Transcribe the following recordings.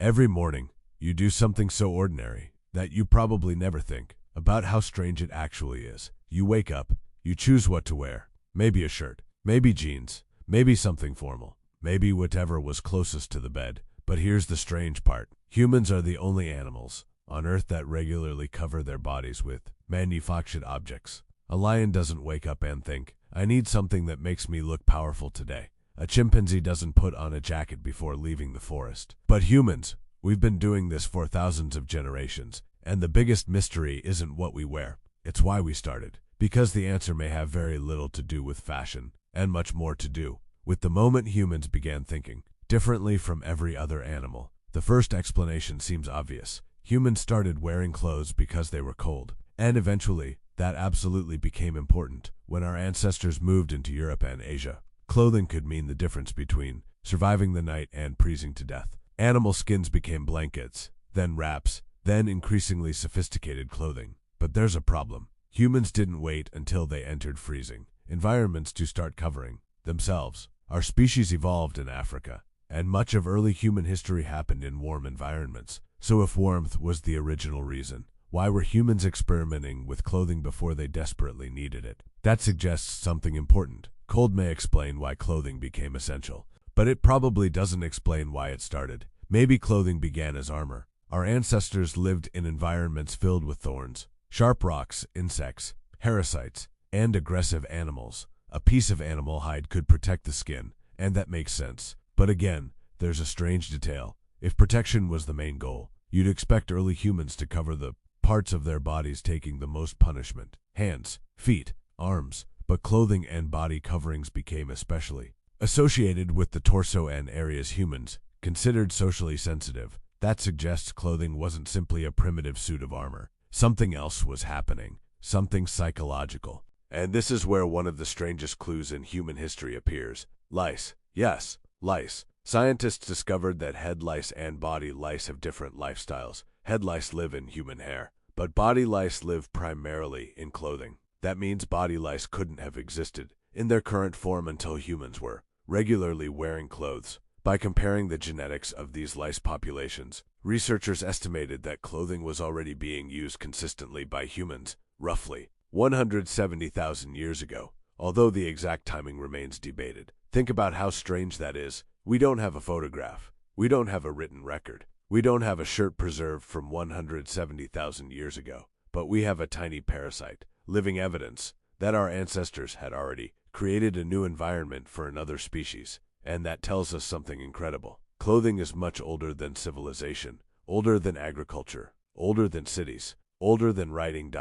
Every morning, you do something so ordinary that you probably never think about how strange it actually is. You wake up, you choose what to wear. Maybe a shirt, maybe jeans, maybe something formal, maybe whatever was closest to the bed. But here's the strange part. Humans are the only animals on Earth that regularly cover their bodies with manufactured objects. A lion doesn't wake up and think, I need something that makes me look powerful today. A chimpanzee doesn't put on a jacket before leaving the forest. But humans, we've been doing this for thousands of generations, and the biggest mystery isn't what we wear, it's why we started. Because the answer may have very little to do with fashion, and much more to do with the moment humans began thinking differently from every other animal. The first explanation seems obvious. Humans started wearing clothes because they were cold, and eventually, that absolutely became important when our ancestors moved into Europe and Asia. Clothing could mean the difference between surviving the night and freezing to death. Animal skins became blankets, then wraps, then increasingly sophisticated clothing. But there's a problem. Humans didn't wait until they entered freezing environments to start covering themselves. Our species evolved in Africa, and much of early human history happened in warm environments. So if warmth was the original reason, why were humans experimenting with clothing before they desperately needed it? That suggests something important. Cold may explain why clothing became essential, but it probably doesn't explain why it started. Maybe clothing began as armor. Our ancestors lived in environments filled with thorns, sharp rocks, insects, parasites, and aggressive animals. A piece of animal hide could protect the skin, and that makes sense. But again, there's a strange detail. If protection was the main goal, you'd expect early humans to cover the parts of their bodies taking the most punishment. Hands, feet, arms. But clothing and body coverings became especially associated with the torso and areas humans considered socially sensitive. That suggests clothing wasn't simply a primitive suit of armor. Something else was happening, something psychological. And this is where one of the strangest clues in human history appears. Lice. Yes, lice. Scientists discovered that head lice and body lice have different lifestyles. Head lice live in human hair, but body lice live primarily in clothing. That means body lice couldn't have existed in their current form until humans were regularly wearing clothes. By comparing the genetics of these lice populations, researchers estimated that clothing was already being used consistently by humans, roughly 170,000 years ago, although the exact timing remains debated. Think about how strange that is. We don't have a photograph. We don't have a written record. We don't have a shirt preserved from 170,000 years ago. But we have a tiny parasite, living evidence that our ancestors had already created a new environment for another species. And that tells us something incredible. Clothing is much older than civilization, older than agriculture, older than cities, older than writing.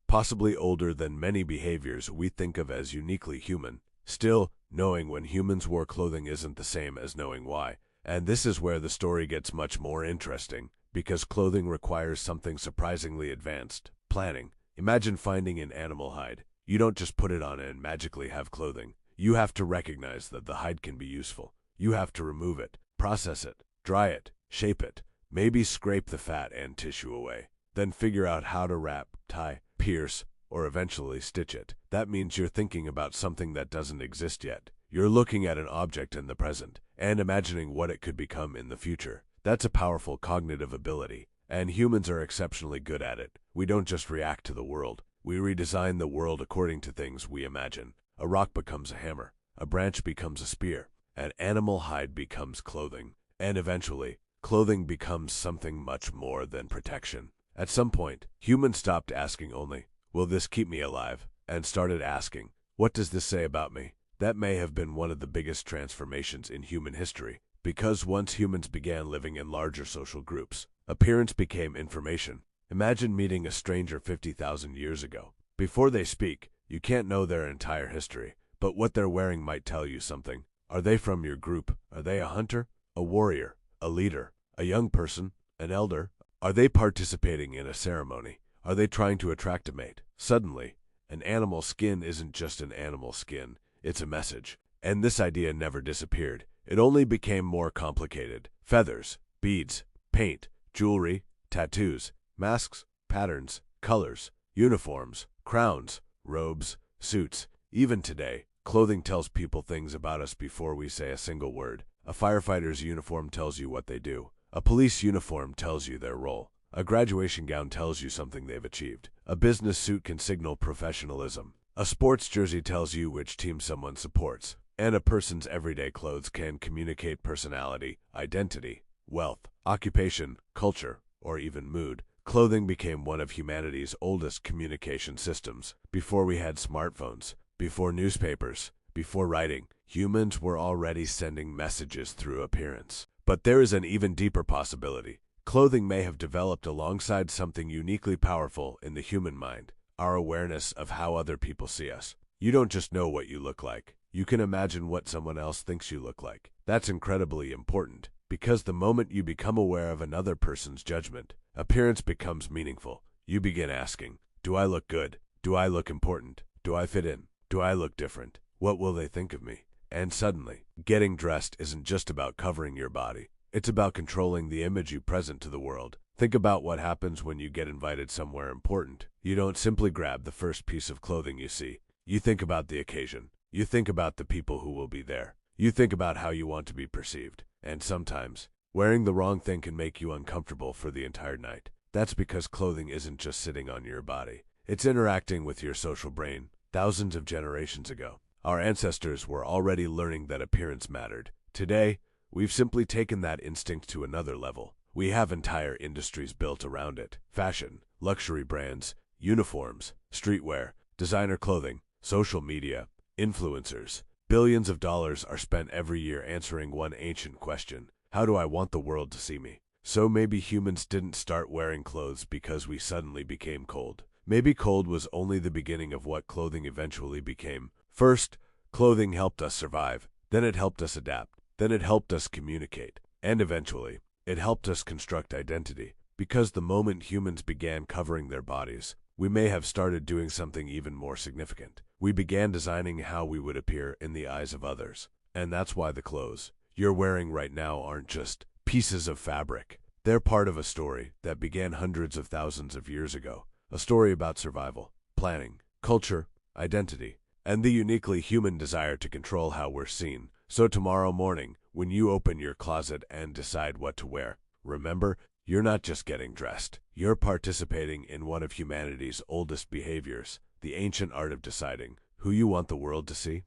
Possibly older than many behaviors we think of as uniquely human. Still, knowing when humans wore clothing isn't the same as knowing why. And this is where the story gets much more interesting, because clothing requires something surprisingly advanced: planning. Imagine finding an animal hide. You don't just put it on and magically have clothing. You have to recognize that the hide can be useful. You have to remove it, process it, dry it, shape it, maybe scrape the fat and tissue away. Then figure out how to wrap, tie, pierce, or eventually stitch it. That means you're thinking about something that doesn't exist yet. You're looking at an object in the present and imagining what it could become in the future. That's a powerful cognitive ability, and humans are exceptionally good at it. We don't just react to the world. We redesign the world according to things we imagine. A rock becomes a hammer, a branch becomes a spear, an animal hide becomes clothing, and eventually, clothing becomes something much more than protection. At some point, humans stopped asking only, will this keep me alive? And started asking, what does this say about me? That may have been one of the biggest transformations in human history, because once humans began living in larger social groups, appearance became information. Imagine meeting a stranger 50,000 years ago. Before they speak, you can't know their entire history, but what they're wearing might tell you something. Are they from your group? Are they a hunter, a warrior, a leader, a young person, an elder? Are they participating in a ceremony? Are they trying to attract a mate? Suddenly, an animal skin isn't just an animal skin, it's a message. And this idea never disappeared. It only became more complicated. Feathers, beads, paint, jewelry, tattoos, masks, patterns, colors, uniforms, crowns, robes, suits. Even today, clothing tells people things about us before we say a single word. A firefighter's uniform tells you what they do. A police uniform tells you their role. A graduation gown tells you something they've achieved. A business suit can signal professionalism. A sports jersey tells you which team someone supports. And a person's everyday clothes can communicate personality, identity, wealth, occupation, culture, or even mood. Clothing became one of humanity's oldest communication systems. Before we had smartphones, before newspapers, before writing, humans were already sending messages through appearance. But there is an even deeper possibility. Clothing may have developed alongside something uniquely powerful in the human mind, our awareness of how other people see us. You don't just know what you look like. You can imagine what someone else thinks you look like. That's incredibly important, because the moment you become aware of another person's judgment, appearance becomes meaningful. You begin asking, do I look good? Do I look important? Do I fit in? Do I look different? What will they think of me? And suddenly, getting dressed isn't just about covering your body. It's about controlling the image you present to the world. Think about what happens when you get invited somewhere important. You don't simply grab the first piece of clothing you see. You think about the occasion. You think about the people who will be there. You think about how you want to be perceived. And sometimes, wearing the wrong thing can make you uncomfortable for the entire night. That's because clothing isn't just sitting on your body. It's interacting with your social brain. Thousands of generations ago, our ancestors were already learning that appearance mattered. Today, we've simply taken that instinct to another level. We have entire industries built around it. Fashion, luxury brands, uniforms, streetwear, designer clothing, social media, influencers. Billions of dollars are spent every year answering one ancient question: how do I want the world to see me? So maybe humans didn't start wearing clothes because we suddenly became cold. Maybe cold was only the beginning of what clothing eventually became. First, clothing helped us survive. Then it helped us adapt. Then it helped us communicate. And eventually, it helped us construct identity. Because the moment humans began covering their bodies, we may have started doing something even more significant. We began designing how we would appear in the eyes of others. And that's why the clothes you're wearing right now aren't just pieces of fabric. They're part of a story that began hundreds of thousands of years ago. A story about survival, planning, culture, identity, and the uniquely human desire to control how we're seen. So tomorrow morning, when you open your closet and decide what to wear, remember, you're not just getting dressed. You're participating in one of humanity's oldest behaviors, the ancient art of deciding who you want the world to see.